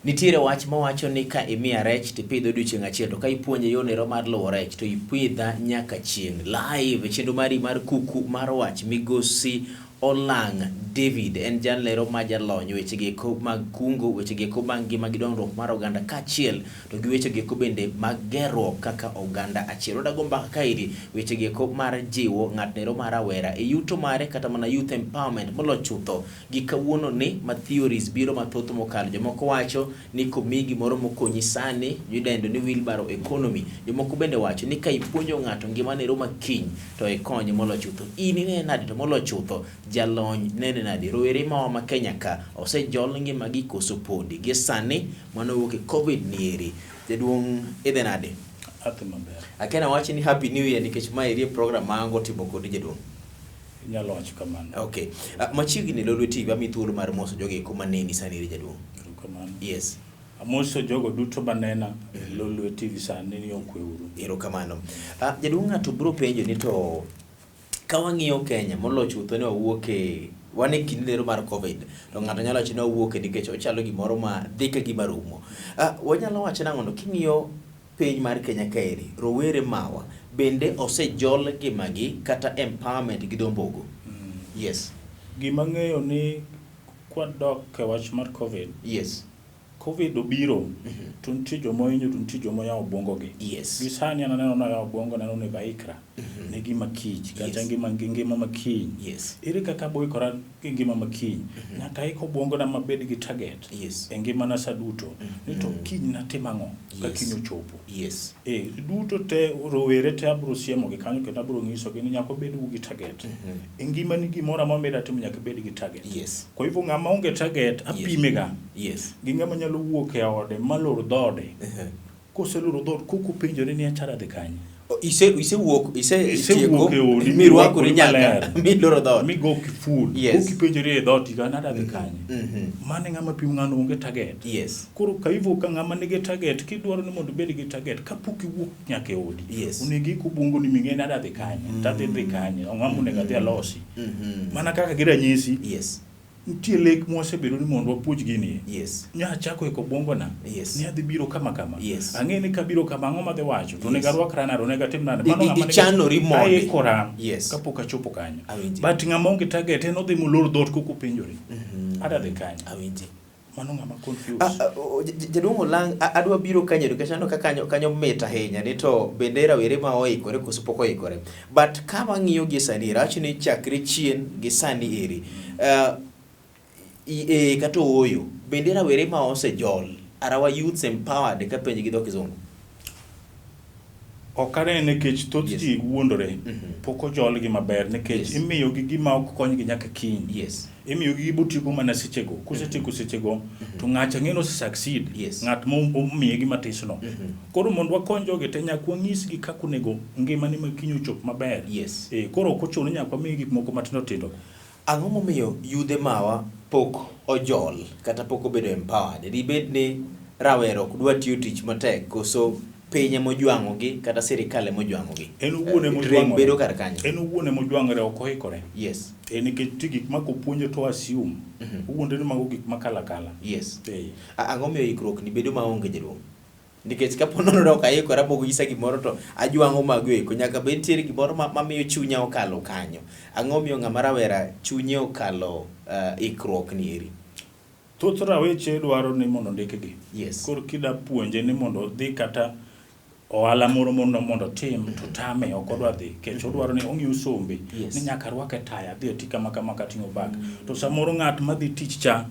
Nitiere wach mawacho ni ka imiya rech tipidho odiochieng' achiel to ka ipuonje yonero mar luwo rech to ipidha nyaka chieng' live chenro mari mar kuku mar wach migosi Olang' David en jalero ma jalony weche gieko mag kungo, weche gieko mag ngima gi dongruok mar oganda kaachiel to gi weche gieko bende mag gerruok kaka oganda achiel. Odago mbaka kairi weche gieko mar jiwo ng'atnero mar awera e yuto mare kata mana youth empowerment molo chutho gi kawuono ni ma theories biro mathoth mokalo. Jomoko wacho ni komii gimoro mokonyi sani yudendo ni wheelbarrow economy. Jomoko bende wacho ni ka ipuonjo ng'ato ngimanero makiny to ikonye molo chutho. In ine nade to molo chutho jalony nene nade rowere mawa ma Kenya ka osejol ngimagi koso podi gi sani manowuok e covid nieri. Jaduong' idhe nade? Ati maber. Akena wachi ni happy new year nikech ma iri program maango timo kodi jaduong'. Inyalo wacho kamano. Okay. Machiegni Lolwe TV ami thuolo mar moso jogi kuma neni sani iri jaduong'. Kamano. Yes. Amoso jogo duto banena Lolwe TV sani ni okweuru. Erokamano. Jaduong' ng'ato biro penjo ni to ka wang'iyo Kenya molo chutho ne wawuok e wan e kindero mar covid to ng'ato nyalo wacho ni wawuok nikech ochalo gimoro ma dhi ka gima rumo. Wanyalo wacho nang'o king'iyo piny mar Kenya kaeri rowere mawa bende osejol gimagi kata empowerment gi dombogo. Yes. Gima ng'eyo ni kwadok e wach mar covid. Yes. Covid obiro to nitie jomohinyo to nitie jomoyawo obwongogi. Yes. Gisani ananeno na yawo obwongo neno ni baikra ne gima kich kata ngima makiny. Yes. Ere kaka boikora gi ngima makiny nyaka iko obwongo na mabed gi target. Yes. E ngima na saduto ni to kiny natim ang'o ka kiny ochopo. Yes. Duto te rowere te abro siemo gi kanyo kendo abro ng'iso gi ni nyaka bed gi target. E ngima ni gimoro amora meda timo nyaka bed gi target. Yes. Kwa hivyo ng'ama onge target apimega. Yes. Gi ng'ama nyalo wuok e ode malor dhode. Koseloro dhod kuku penjore ni achara dhi kanye. Ise wuok tieko mi rwakore nyaka mi loro dhot mi go food kuki penjore e dhot ga nada dhi kanye. Mane ng'ama pim ng'ano onge target. Yes. Koro ka hivyo ka ng'ama nigi target kidwaro ni mondo bed gi target kapok iwuok nyaka e odi. Yes. Onegi kubungo ni ming'e nada dhi kanye. Tadhi dhi kanye. Ng'ama nega dhi alosi. Mana kaka giranyisi. Yes. Nitie lek mwasebedo ni mondo wapuonj gini. Yes. Nya chako eko bongo na. Yes. Ni adhi biro kama. Yes. Ang'e ni ka biro kama ang'o madhi wacho. To nega rwakra nade, nega tim nade. Mano ng'ama ichanori mondi. Aikora. Yes. Kapok achopo kanyo. Awinji. But ng'ama onge target en odhi molor dhot koko penjore. Ada dhi kanyo. Awinji. Mano ng'ama confused. Jaduong' Olang' adwa biro kanyo nikech aneno ka kanyo mit ahinya ni to bende rawere ma oikore koso pok oikore. But ka wang'iyo gi sani rach ni chakre chien gi sani eri. Kata oyo bende rawere ma osejol arawa youth empowered ka penj gi dho kizungu. Okare nekech thoth ji wuondore. Pok ojol gi maber nekech imiyo gi gima ok kony gi nyaka kiny. Yes. Imiyo gi botigo mana sechego. Kusetieko sechego to ng'acha ng'eno succeed. Yes. Ng'at momiye gi matisno. Koro mondo wakony joge te nyaka wanyis gi kaka onego ngimani makiny ochop maber. Yes. Koro ok ochuno nyaka wamiye gik moko matindo tindo. Ang'o momiyo yudhe mawa pok ojol kata pok obedo empowered? Dibed ni rawero ok dwa tiyo tich matek koso piny mojwang'ogi kata sirikal mojwang'ogi? En owuon emojwang'ore. Bedo kar kanyo. En owuon emojwang'ore ok oikore. Yes. Nikech gik ma kopuonje to assume. Owuonde ni mago gik makala kala. Yes. Ang'o miyo ikruok ni bedo maonge jaduong'? Nikech kapo nono ok aikora mogo isa gimoro to ajwang'o mago eko nyaka bed tiere gimoro mamiyo chunya okalo kanyo. Ang'o miyo ng'ama rawera chunye okalo ikruok ni eri? Thoth raweche dwaro ni mondo ndikgi. Yes. Koro kida puonje ni mondo dhi kata ohala moro mondo tim to tame ok odwa dhi kech odwaro ni ong'iyo sombe ni nyaka rwake taya dhi tika kama kating'o bag to samoro ng'at ma dhi tich cha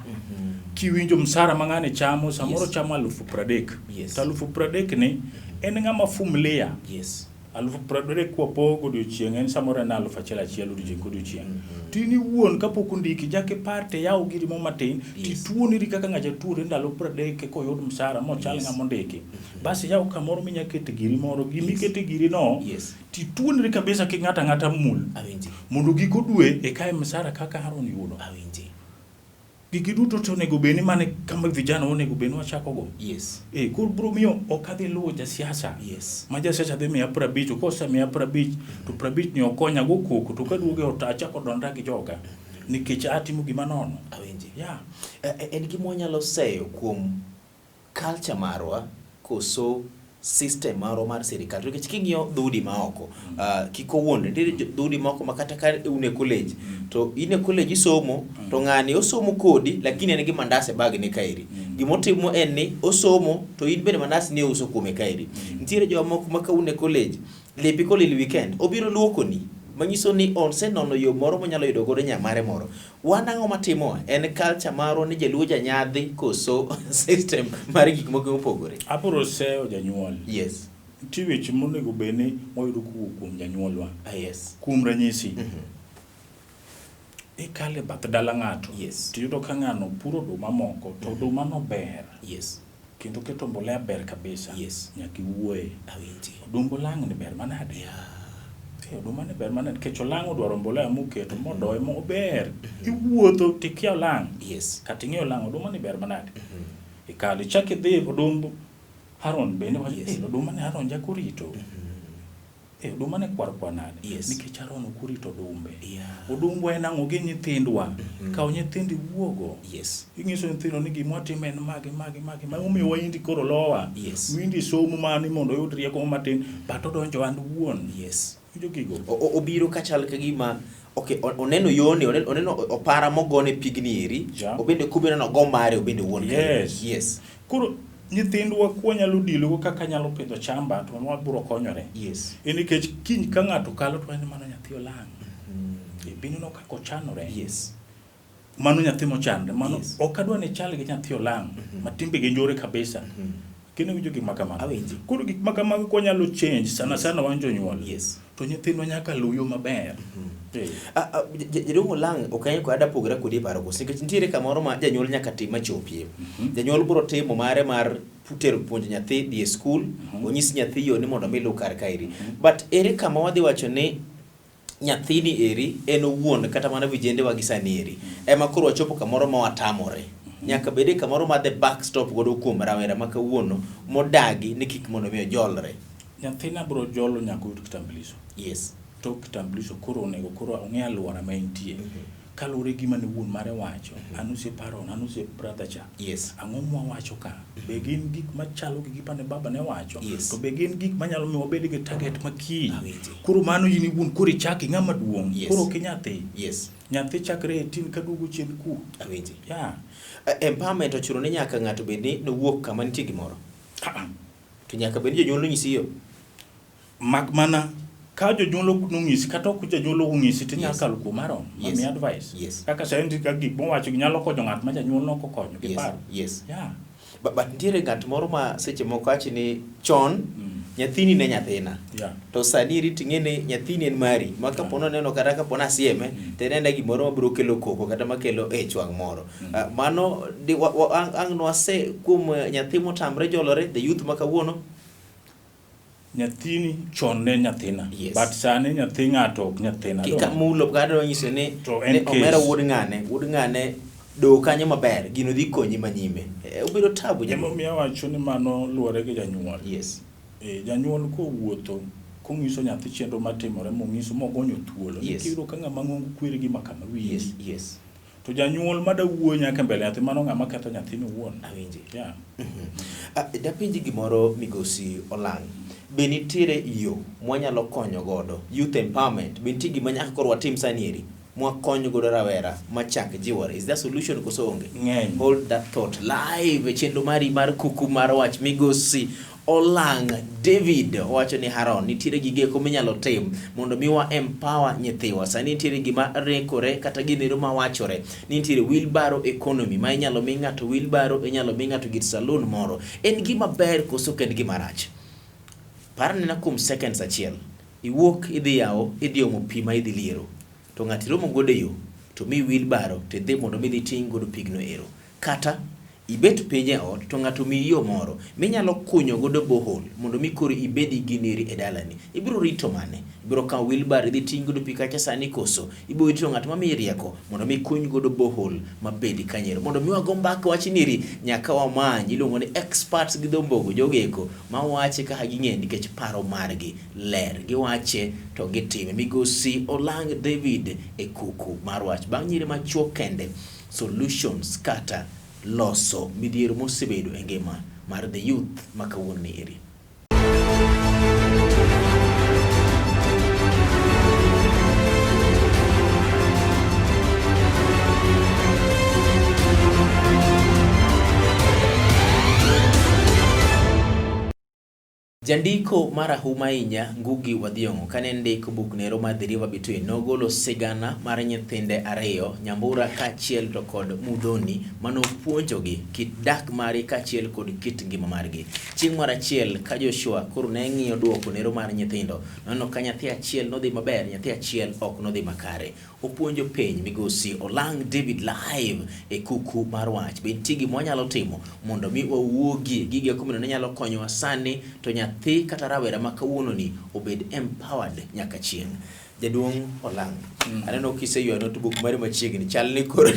kiwinjo msara mang'ane chamo samoro chamo 30,000. Yes. To 30,000 ni en ng'ama fumlia. Yes. 30,000 kwa pogo odiochieng' en samoro na 1,000 odiochieng'. Tini wuon kapok ondiki jake parte yawo giri mo matin tituoniri kaka ng'acha tuore ndalo 30 koyud msara mochal ng'ama ondiki. Basi yawo kamoro minya kete giri moro gimi kete giri no tituoniri kabisa ki ng'ata mul. Awinji. Mondo giko dwe e kae msara kaka Haron yudo. Awinji. Gigi duto to nego beni mane kama vijana onego beni wachako go. Yes. Koro bro miyo okadhi luwo jasiasa. Yes. Ma jasiasa dhi miya 50 kosa miya 50 to 50 ni okonya go koko to kaduoge ota achako donda gi joga. Nikech atimo gima nono. Awinji. Yeah. En gima wanyalo seyo kuom culture marwa koso system marwa mar sirikal. Nikech king'iyo dhoudi maoko, kik owuonde, nitie dhoudi maoko ma kata ka un e college, to in e college isomo, to ng'ani osomo kodi, lakini en gi mandas e bag ne kaeri. Gimotimo en ni osomo, to in bende mandas ne uso kuome kaeri. Nitiere jomoko ma ka un e college, lepi kolil weekend, obiro luokoni. Manyiso ni osenono yo moro monyalo yudo godo nyamare moro. Wan ang'o matimowa? En culture marwa ni jaluo janyadhi koso system mar gik moko mopogore. Abro seyo janyuol. Yes. Nitie weche monego beni moyudo kuom janyuolwa. Yes. Kuom ranyisi. Ikale bath dala ng'ato. Yes. Tiyudo ka ng'ano puro oduma moko, to oduma no ber. Yes. Kendo keto mbolea ber kabisa. Yes. Nyaki wuoye. Awinji. Odumbo lang' ni ber manade. Oduma ni ber manade. Kech olang' odwaro mbolea moketo modoye mober. Iwuotho tikia olang'. Yes. Kata ing'eyo olang' oduma ni ber manade. Ikale chak idhi odumbo Haron bende wacho oduma ni Haron jakurito. Oduma ni kwar nade. Nikech Haron okurito odumbe. Odumbo en ang'o gi nyithindwa. Kaw nyithindi wuogo. Ing'iso nyithindo ni gima watimo en magi. Ma omiyo waindi koro lowa. Windi somo mani mondo oyud rieko matin. But odonjo and wuon. Obiro kachal ka gima oneno yone, oneno opara mogone pigni eri, obende kubena no go mare obende wuon. Yes. Koro nyithindwa kwa nyalo dilogo kaka nyalo pidho chamba to wabiro konyore. Nikech kiny ka ng'ato kalo to en mano nyathi olang'. Bino no kako chanore. Mano nyathi mochanre. Mano ok adwa ni chal gi nyathi olang'. Matimbe gi njore kabisa. Kino winjo gik makamano. Koro gik makamano ko nyalo change sana wan jonyuol. To nyithindwa nyaka luyo maber. Jadongo lang' okanye ko ada pogre kodi paro ko nikech nitiere kamoro ma janyuol nyaka tim machopie. Janyuol biro timo mare mar tero puonj nyathi dhi e school, onyis nyathi yo ni mondo mi lu kar kairi. But ere kama wadhi wacho ni nyathini eri en owuon kata mana vijende wa gisani eri ema koro wachopo kamoro ma watamore. Nyaka bede kamoro ma the backstop godo kuom rawera ma kawuono modagi ni kik mondo mi ojolre. Nyathina bro jolo nyaka yud kitambulisho. To kitambulisho koro onego koro ong'e alwora ma entie. Kalure gima ne wuon mare wacho. An oseparo, an osep brother cha. Ang'o mwa wacho ka? Be gin gik machalo gi gima ne baba ne wacho. To be gin gik manyalo miyo wabed gi target makiny. Koro mano yini wuon koro ichaki ng'ama duong'. Koro kinyathi. Nyathi chakre tin kaduogo chien ku. Empowerment ochuro ni nyaka ng'ato bende no wuok kama nitie gimoro. To nyaka bende jonyuol nyisi yo. Mak mana ka jonyuol nong'isi kata ok jonyuol ong'isi to nyaka kalo kuom Haron mami advice. Kaka sayendi ka gik mowacho nyalo konyo ng'at ma janyuol no konyo gi paro. But nitiere ng'at moro ma seche moko achi ni chon nyathini ne nyathina. To sani rit ng'ene nyathini en mari. Ma kapono neno kata kapona sieme to nenda gimoro mabiro kelo koko kata makelo chwang' moro. Mano ang' nwase kuom nyathi motamre jolore the youth ma kawuono. Nyathini chon ne nyathina. But sani nyathi ng'ato ok nyathina. Kika mulo kado nyiso ni omera wuod ng'ane do kanyo maber gino dhi konyi manyime. Obiro tabu nyamo miya wacho ni mano luore gi janyuol. Janyuol ko wuotho kong'iso nyathi chenro matimore mong'iso mogonyo thuolo. Kiro ka ng'ama ng'ongo kwere gi makama wiye. To janyuol mada wuo nyaka mbele nyathi mano ng'ama ketho nyathini wuon. Dapenji gimoro migosi Olang'. Be nitiere yo mwanyalo konyo godo youth empowerment? Be nitie gima nyaka koro watim sani eri mwakonyo godo rawera machak jiwore? Is there solution koso onge? Hold that thought live chenro mari mar kuku mar wach migosi Olang' David wacho ni Haron nitiere gige ko minyalo tim mondo miwa empower nyithiwa. Sani nitiere gima rekore kata ginero ma wachore ni nitiere wheelbarrow economy ma inyalo mi ng'ato wheelbarrow, inyalo mi ng'ato git saloon moro. En gima ber koso ken gima rach? Parne na kum seconds achiel iwuok idhi yawo idhi omo pi ma idhi liero to ng'ati romo godo yo to mi wheelbarrow to dhi mondo mi dhi ting' godo pigno ero. Kata ibet piny e ot to ng'ato mi yo moro minyalo kunyo godo bohol mondo mi koro ibedi gineri e dalani. Ibiro rito mane? Ibiro kawo wheelbarrow idhi ting' godo pi kacha sani koso ibiro rito ng'at ma mi rieko mondo mi kuny godo bohol mabedi kanyero mondo mi wago mbaka wachiniri nyaka wamany iluongo ni experts gi dhombogo jogeko ma wache ka ging'e nikech paro margi ler giwache to gitime. Migosi Olang' David e kuku mar wach bang' nyiri machuok kende solutions kata loso midhiero mosebedo e ngima mar the youth ma kawuono ni eri. Jandiko marahuma ahinya Ngugi wa Thiong'o kane ndiko buk nero mar The River Between nogolo sigana mar nyithinde ariyo Nyambura kaachiel to kod Muthoni manopuonjogi kit dak margi kaachiel kod kit ngima margi. Chieng' moro achiel ka Joshua koro ne ng'iyo duoko nero mar nyithindo, nono ka nyathi achiel nodhi maber, nyathi achiel ok nodhi makare. Opuonjo penj migosi Olang David live e kuku mar wach. Be nitie gima wanyalo timo mondo mi wawuogie gige komino ne nyalo konyowa sani to nyathi kata rawera ma kawuono ni obed empowered nyaka chieng'. Jaduong' Olang, aneno kiseyuano notebook mari machiegni chal ni koro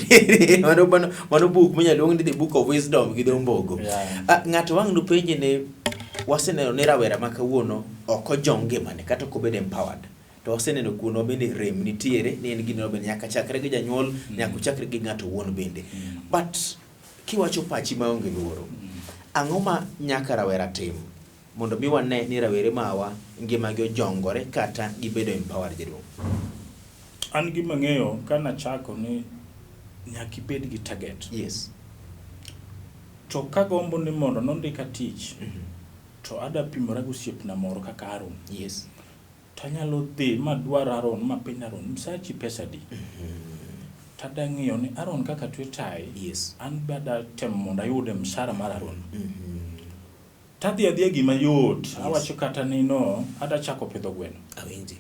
mano book minyalo ni The Book of Wisdom gi dho Mbogo. Ng'ato wang' nopenje ne waseneno ni rawera ma kawuono ok ojong ngimane kata ok obed empowered. To waseneno kuno bende rem nitiere ni en gino bende nyaka chakre gi janyuol nyaka chakre gi ng'ato wuon bende. But kiwacho pachi maonge luoro, ang'o ma nyaka rawera tim mondo mi wane ni rawere mawa ngima gi ojongore kata gibedo empowered jaduong'? An gima ng'eyo kana chako ni nyaka ibed gi target. Yes. To kagombo ni mondo nondika tich, to ada pimora gosiepna moro kaka Aaron. Yes. Tanyalo dhi madwar Aaron mapiny Aaron msachi pesa di. Tada ng'iyo ni Aaron kaka twe tai. Yes. An bada temo mondo ayude msara mar Aaron. Tadhi adhiya gima yot. Awacho kata ni no, ada chako pidho gweno. Awinji.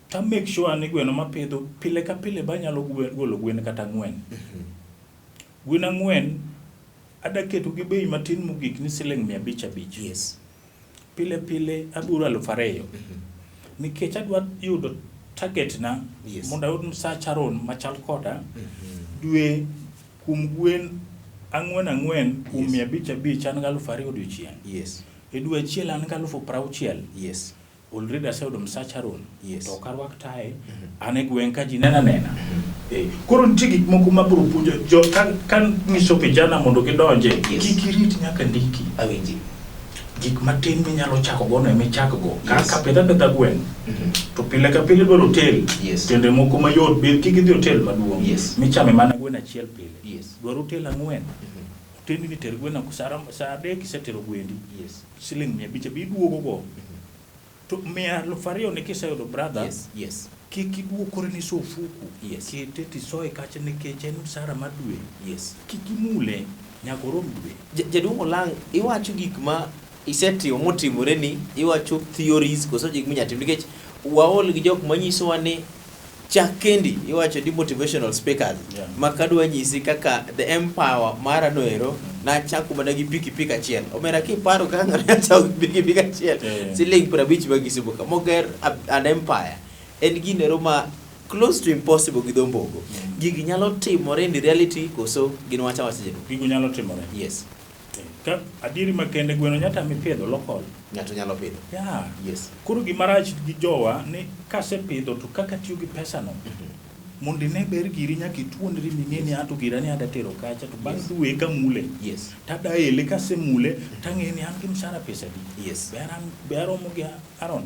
Ta make sure ni gweno mapidho pile ka pile banyalo golo gweno kata 4. Gweno 4 ada keto gi bei matin mogik ni siling 500. Yes. Pile pile aburo 2,000. Nikech adwa yudo target na mondo ayud msach Aaron machal koda dwe kum gwen 4 kum 500 an 2,000 odiochieng'. Yes. E dwe achiel an 60,000. Yes. Already aseyudo msach Aaron. Yes. To karwak tae ane gweng' ka ji nena. Koro nitie gik moko mabiro puonjo jo kan nyiso vijana mondo gidonje. Kik irit nyaka ndiki. Awinji. Gik matin minyalo chako go no emichako go. Kaka pidha gwen. To pile ka pile dwaro hotel. Yes. Tende moko mayot ber kik idhi hotel maduong'. Yes. Michame mana gwen achiel pile. Yes. Dwaro hotel 4. Tendi ni ter gwen ko saa 3 kisetero gwendi. Yes. Siling 500 biduogo go. To 2,000 ni kiseyudo brother. Yes. Yes. Kik iduokore ni sofuku. Yes. Kete tisoe kacha nikech en msara madwe. Yes. Kik imule nyaka orom dwe. Jaduong' Olang, iwacho gik ma isetimo motimore ni, iwacho theories koso gik minyatim nikech waol gi jok manyisowa ni chak kendi, iwacho di motivational speakers. Yeah. Makadwa nyisi kaka the empower mara noero na chako mana gi pikipiki achiel. Omera kiparo kaka ng'ato chako gi pikipiki achiel. Siling 50 magisibuka. Moger an empire. En ginero ma close to impossible gi dho Mbogo. Gigi nyalo timore in reality koso gin wacha jaduong'? Gigo nyalo timore. Yes. Ka adiri makende gweno nyata mipidho local. Ng'ato nyalo pidho. Yeah. Yes. Koro gimarach gi jowa ni kasepidho to kaka tiyo gi pesa no. Mondo ne ber giri nyaka ituonri ming'eni ato girani ada tero kacha to bang' dwe ka mule. Yes. Tada ele kasemule tang'eni an gi msara pesa di. Yes. Bero mo gi Aaron.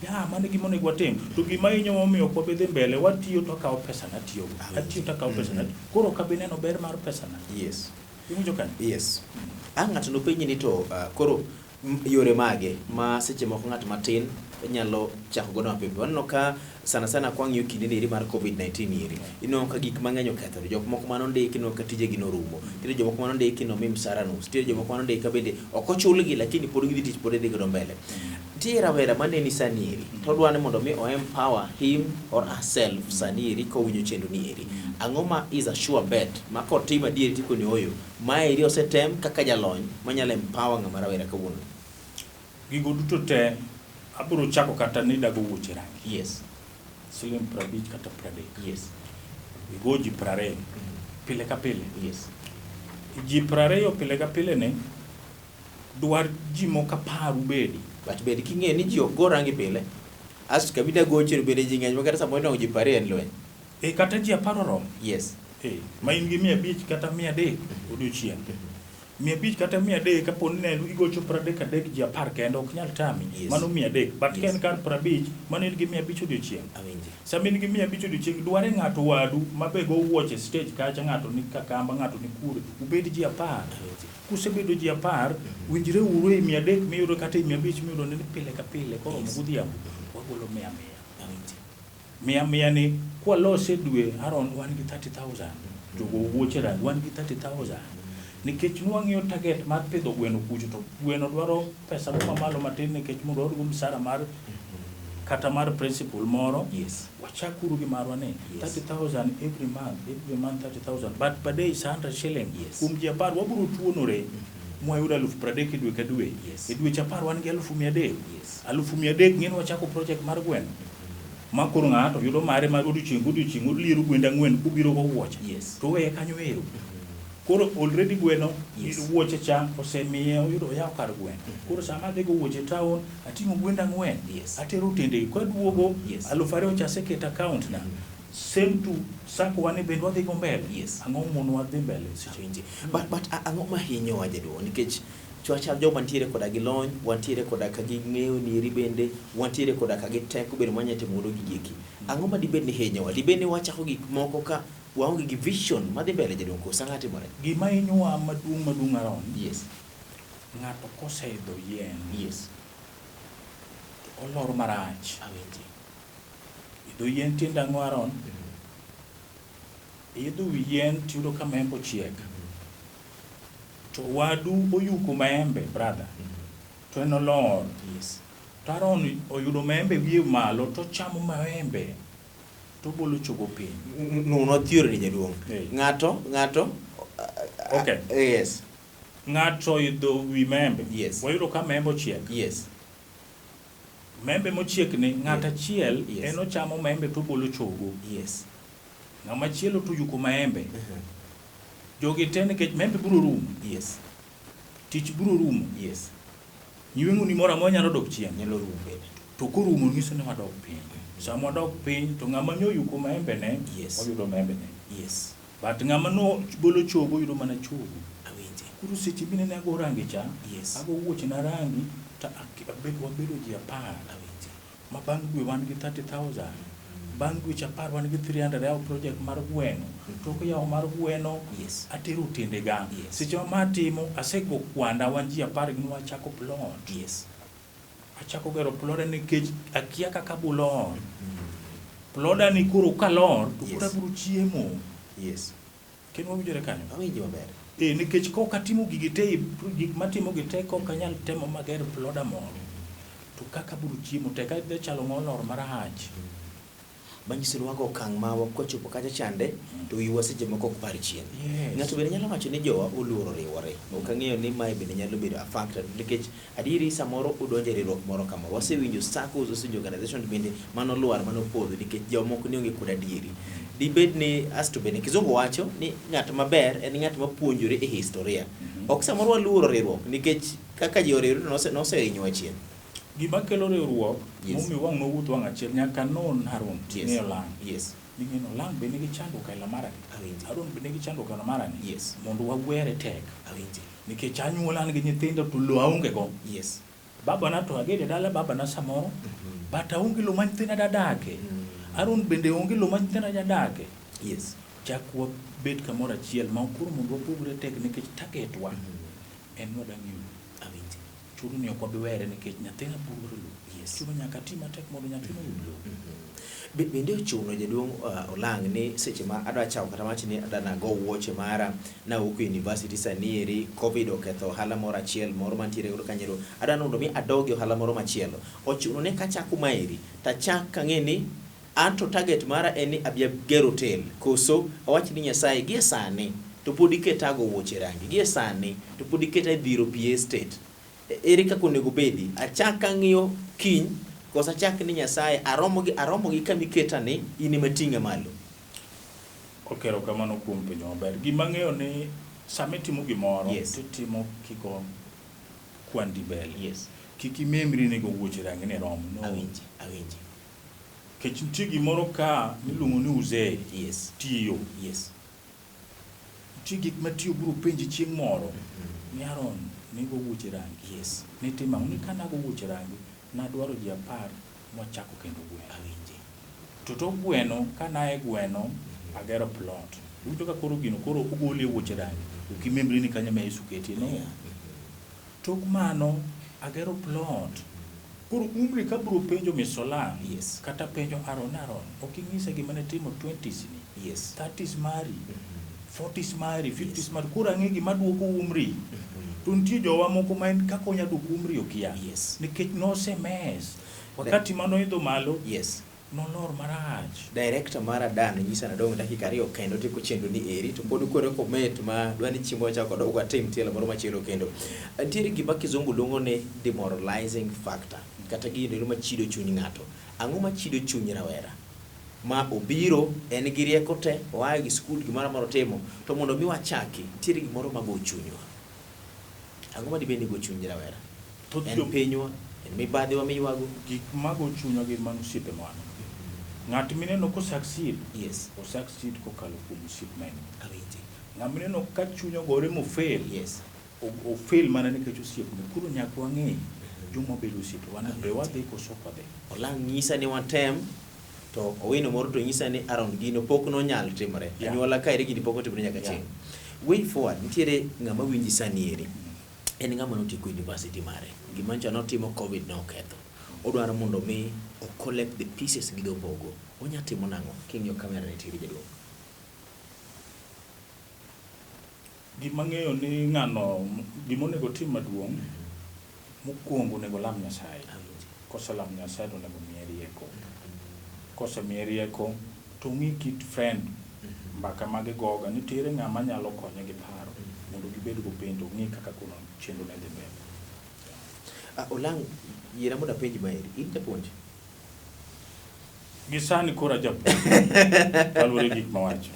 Ya mane gima onego watim. To gima inyo momiyo kwa bedhe mbele watiyo to kao pesa na tiyo. Atiyo to kao pesa na. Koro kabineno ber mar pesa na. Yes. Iwinjo kan? Yes. Ng'ato nopenji ni to koro yore mage ma seche moko ng'at matin nyalo chako godo mapiyo. Waneno ka sana kwang'iyo kinde ni mar COVID-19 iri. Ino ka gik mang'eny okethore. Jok moko manondiki no ka tije gi norumo. Tire jok moko manondiki no mi msara nus. Tire jok moko manondiki ka bende ok ochulgi lakini pod gidhi tich pod dhi godo mbele. Tie rawera maneni sani iri. To dwane mondo mi o empower him or herself sani iri ko winjo chendo ni iri. Ang'o ma is a sure bet ma kotima dieri tiko ni oyo. Ma iri osetem kaka jalony manyalo empower ng'ama rawera kawuono. Gigo duto te aburo chako kata ni dago wuoche rangi. Yes. Siling 50 kata 30. Yes. Igo ji 20 pile ka pile. Yes. Ji 20 pile ka pile ne dwar ji moka paru bedi. But bedi king'e ni ji ok go rangi pile. As kabida goche bede ji ng'eny makata samo no ji 20 en lweny. Kata ji 10 rom. Yes. ma in gi 500 kata 300 odiochieng' 500 kata 300 kapo ni ne igocho 33 ji 10 kendo ok nyal tami mano 300 but ken kar 50 mano in gi 500 odiochieng' sama in gi 500 odiochieng' dware ng'ato wadu mabe go wuoche stage kacha ng'ato ni kakamba ng'ato ni kure ubed ji 10 kusebedo ji 10 winjre uru e 300 miyudo kata 500 miyudo ni pile ka pile koro mugudhiambo wagolo 100 ni kwa lose dwe aron wan gi 30,000 jogo wuoche rand wan gi 30,000 nikech nwang'io target mar pidho gweno kucho to gweno dwaro pesa mamalo matin nikech mondo oyud msara mar kata mar principal moro wachakuru gi marwa ni 30,000 every month 30,000 but per day is 100 shilling kum ji 10 waburo tuonore mwayudo 30,000 dwe ka dwe e dwe cha 10 wan gi 100,000 100,000 ng'en wachako project mar gweno makoro ng'ato yudo mare mar odiochieng' oliero gwenda ng'wen kubiro go wuoche to weye kanyo ero koro already gweno wuoche cha osemiye oyudo yaw kar gweno koro sama adhi go wuoche town ating'o gwenda ng'wen atero tende kaduogo 2,000 cha seket account na same to sako wane bende wadhi go mbele ang'o mono wadhi mbele but ang'o mahinyo jaduong' nikech chwacha joma ntiere koda gi lony wantiere koda ka gi ng'eyo niri bende wantiere koda ka gi teko bende manyate mondo gigiki ang'o ma dibed ni hinyowa dibed ni wachako gik moko ka waonge gi vision madhi mbele jaduong' kosa ng'ati more gima hinyowa maduong' aron ng'ato koseidho yien olor marach idho yien tiende ang'o aron idho wi yien tiyudo ka maembe ochiek to wadu oyuko maembe brother to en olor to aron oyudo maembe wiye malo to chamo maembe to bolo chogo piny no theory ni jaduong' ng'ato ng'ato idho wi maembe wayudo ka maembe ochiek maembe mochiek ni ng'ato achiel en ochamo maembe to bolo chogo ng'ama chielo to yuko maembe jogi te nikech maembe biro rumo tich biro rumo nyueng'o ni moro amora nyalo dok chien nyalo rumo to korumo nyiso ni wadok piny sama wadok piny to ng'ama nyo yuko maembe ne oyudo maembe ne but ng'ama no bolo chogo yudo mana chogo kuru seche bine ne ago rangi cha ago wuoche na rangi ta wabedo ji 10 ma bang' dwe wan gi 30,000 bang' dwe cha 10 wan gi 300 yaw project mar gweno tok yaw mar gweno atero tende ga seche ma timo asego kwanda wan ji 10 gin wachako plot achako gero plot nikech akia kaka bulor ploda ni koro kalor to kura buru chiemo ken wawinjore kanyo awinjo maber nikech koka timo gik matimo gite koka nyal temo mager ploda moro to kaka buru chiemo te ka de chalo ng'olor marach manyiso ni wago okang' ma wakochopo kacha chande to wiwa seche moko ok par chien ng'ato bende nyalo wacho ni jowa oluoro riwore ok ang'eyo ni mae bende nyalo bedo a factor nikech adieri samoro udonjo e riwruok moro kamoro wasewinjo SACCOs wasewinjo organization bende manoluar manopodho nikech jomoko ne onge kod adieri dibed ni asto bende kizungu wacho ni ng'at maber en ng'at mapuonjore e historia ok samoro waluoro riwruok nikech kaka ji oriwre nosehinyowa chien gima kelo riwruok momi wang' nowuoth wang' achiel nyaka non Harun ng'eyo lang ning'eno lang be nigi chandruok e lamarani Harun be nigi chandruok e lamarani mondo wagwere tek nikech anyuola nigi nyithindo to lo aonge go baba na to agede dala baba na samoro but aonge lo ma nyithinda dadake Harun bende onge lo ma nyithinda dadake chakwa bet kamoro achiel ma okuru mondo wapogre tek nikech targetwa en wadang'eyo churu ni okwa biwere nikech nyathina puro lo churu nyaka ti matek mondo nyathino yud lo bende ochuno jaduong' Olang' ni seche ma adwa chao kata mach ni adana go wuoche mara na wuok university sanieri covid oketho ohala moro achiel moro mantiere godo kanyero adana mondo mi adogi ohala moro machielo ochuno ni kachako maeri tachak kang'e ni anto target mara en ni abia gero hotel koso awach ni Nyasaye gie sani to pod iketago wuoche rangi gie sani to pod iketa dhiro PA state ere kaka onego bedi achaka ng'iyo kiny kosa achak ni Nyasaye aromo gi kamiketa ni in matinga malo okero kamano kuom penjo maber gima ng'eyo ni sama itimo gimoro titimo kiko kwandi mbele kiki memri nego wuoche rangi ne rom no awinji kech nitie gimoro ka miluongo ni uzee tiyo ti gik matiyo bro penji chieng' moro ni Aaron nigo wuoche rangi Yes. nitima ni kana go wuoche rangi nadwaro ji 10 mwachako kendo gweno Awinje. to gweno kana e gweno agero plot uto ka koro gino koro ogole wuoche rangi ukimembri ni kanya me suketi no tok mano agero plot koro umri ka bro penjo misolang Yes. kata penjo Aaron oking'ise gima ne timo 20s ni Yes. 30s mari 40s mari 50s mari koro ang'e gima duoko umri to nitie jowa moko ma en kaka onya duoko umri okia Yes. nikech nosemes wakati mano idho malo Yes. nolor marach Director mara Dan nyisa na dong dakika 2 kendo tiko chenro ni eri to pod kuore comment ma dwani chiemo chako dog watim tielo moro machielo kendo. Ntiere gima kizungu luongo ne demoralizing factor kata gino ma chido chuny ng'ato. Ang'o ma chido chuny rawera? Ma obiro en gi rieko te, oa gi skul gimoro moro timo, to mondo mi wachaki, ntiere gimoro mago chunywa. Ang'o ma dibeni go chuny rawera? En pinywa, en mibadhi wa miywago. gik mago chunya gi mano osiepe mano ng'at mineno ko succeed Yes. o succeed kokalo kuom osiep mane Awinje. ng'at mineno ka chunya gore mo fail Yes. o fail mana nikech osiep ne kuro nyaka wang'e joma bedo osiepe wan be wadhi koso kwa dhi Olang' nyisa ni watem to owino moro to nyisa ni Aaron gino pok nonyal timore. Yeah. Anyuola ka ere gini pok otimore nyaka chieng'. Way forward nitiere ng'ama winji sani eri. En ng'ama notieko university mare. Gima ncha notimo COVID no oketho. Odwaro mondo mi o collect the pieces gi dhopogo. Onya timo nang'o? King'iyo kamera ne tiri jaduong'. gima ng'eyo ni ng'ano gima onego tim maduong' mokwongo onego lam Nyasaye Awinje. koselam Nyasaye to onego miye rieko kosemiye rieko to ng'i kit friend mbaka magigoga nitiere ng'ama nyalo konye gi paro mondo gibed go pendo ng'i kaka kono chenro ne dhi mbele. Olang' yiera mondo apenji maeri. In japuonj? Gisani kora japuonj kaluwore gik mawacho.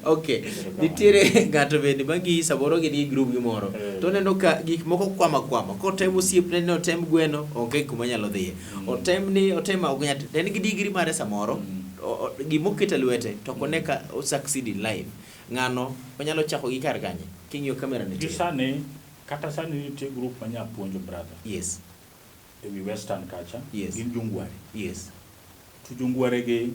Okay. Nitiere ng'ato bende mang'i samoro gin gi group gi moro. To neno ka gik moko kwama. Kotem osiepne ni otem gweno onge kuma nyalo dhiye. Otem ni otem en gi degree mare samoro. Gimoketo lwete to kone ka o succeed in life. Ng'ano onyalo chako gi kar kanye. King'iyo kamera ne tiri. Gisani kata sani nitie group manya puonjo brother Yes. ewi western culture Yes. gin jungware. Yes. To jungware gi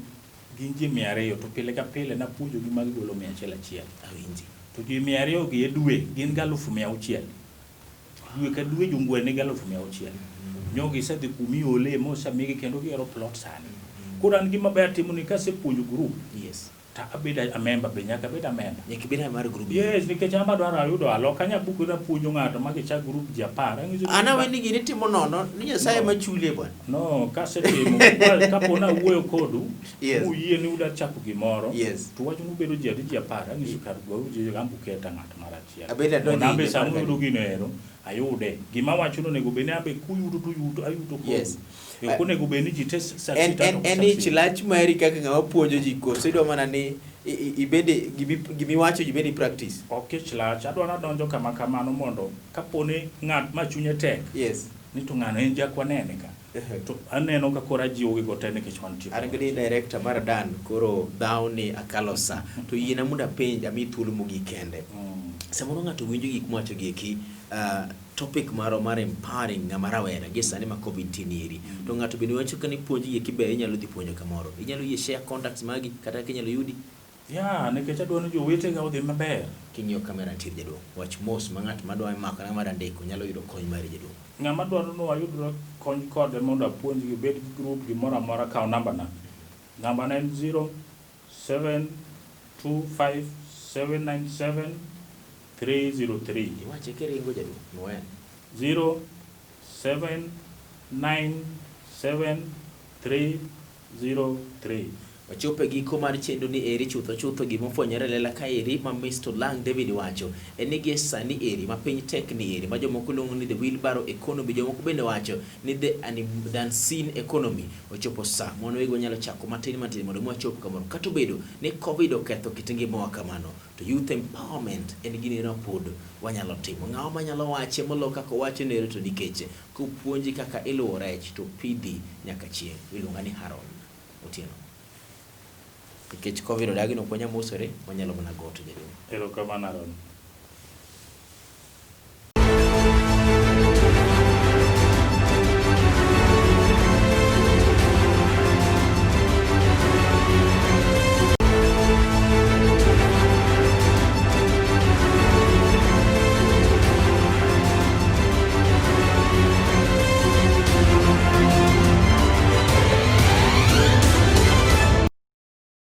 gin ji 200 to pile ka pile napuonjo gi mag golo 100. Awinji. To ji 200 gi e dwe gin 600,000. Dwe ka dwe jungware ni 600,000. Nyogi sedhi kumi ole mosamigi kendo gero plot sani. Koro an gima ber timo ni kasepuonjo group Yes. ta abeda a member be nyaka beda member. Nyaka beda mar group. Yes, nikech amba dwaro ayudo aloka nya buku na puonjo ng'ato magicha group ji 10. Ana weni gini timo nono ni Nyasaye machulie bwana. No, kasetimo kapo na wuoyo kodu Yes. uyie ni uda chako gimoro Yes. to wacho mubedo ji 10 angiso kar go ji gambu keta ng'ato marachiel. Abeda donjo Nambe e sa gimoro mudo gino ero ayude gima wacho no nego bene ambe kuyudo to yudo ayudo kodu. Yes. Ko nego bene ji tes En chilach mari kaka ng'ama puonjo ji koso idwa mana ni ibede gimiwacho jibede practice. Ok chlach adwa nadonjo kama kamano mondo kapone ng'at ma chunye tek. Yes. Ni to ng'ano en jakwanene ka. To aneno ka kora jiwo gi gote nikech wantie. An gidi director mar Dan koro dhao ni akalosa to yiena muda penja mi thuolo mogi kende. Samoro ng'ato winjo gik mwacho gi eki topic maro mar empowering ng'ama rawera gi sani ma COVID tinieri. To ng'ato bende wacho ka ni puonji gi kibe inyalo dhi puonjo kamoro. Inyalo yie share contacts magi kata kinyalo yudi. Ya, nikech adwa ni jowete ga odhi maber. King'iyo kamera nitie jaduong'. Wach mos ma ng'at madwa mako na mar ndiko nyalo yudo kony mari jaduong'. Ng'ama dwaro no ayudra kony kode mondo apuonj gi bed gi group gimoro amora kaw namba na. Namba na en 0725797303. Iwache kiringo jaduong'. Noen. 07973703. Wachope giko mar chenro ni eri chutho gimofwenyore lela ka eri ma Mr. Lang David wacho en gi sani eri ma piny tek ni eri ma jomoko luongo ni the wheelbarrow economy, jomoko bende wacho ni the unseen economy. Ochopo sa mono wego nyalo chako matin mondo mwachop kamoro kata bedo ni COVID oketho kit ngimawa kamano to youth empowerment en gini na pod wanyalo timo. Ng'awa manyalo wache molo kaka wacho nero to dikeche kupuonji kaka iluwo rech to pidhi nyaka chieng' iluonga ni Aaron Otieno. nikech covid odagi no kwanya mosore wanyalo mana goto jaduong'. Erokamano Aaron.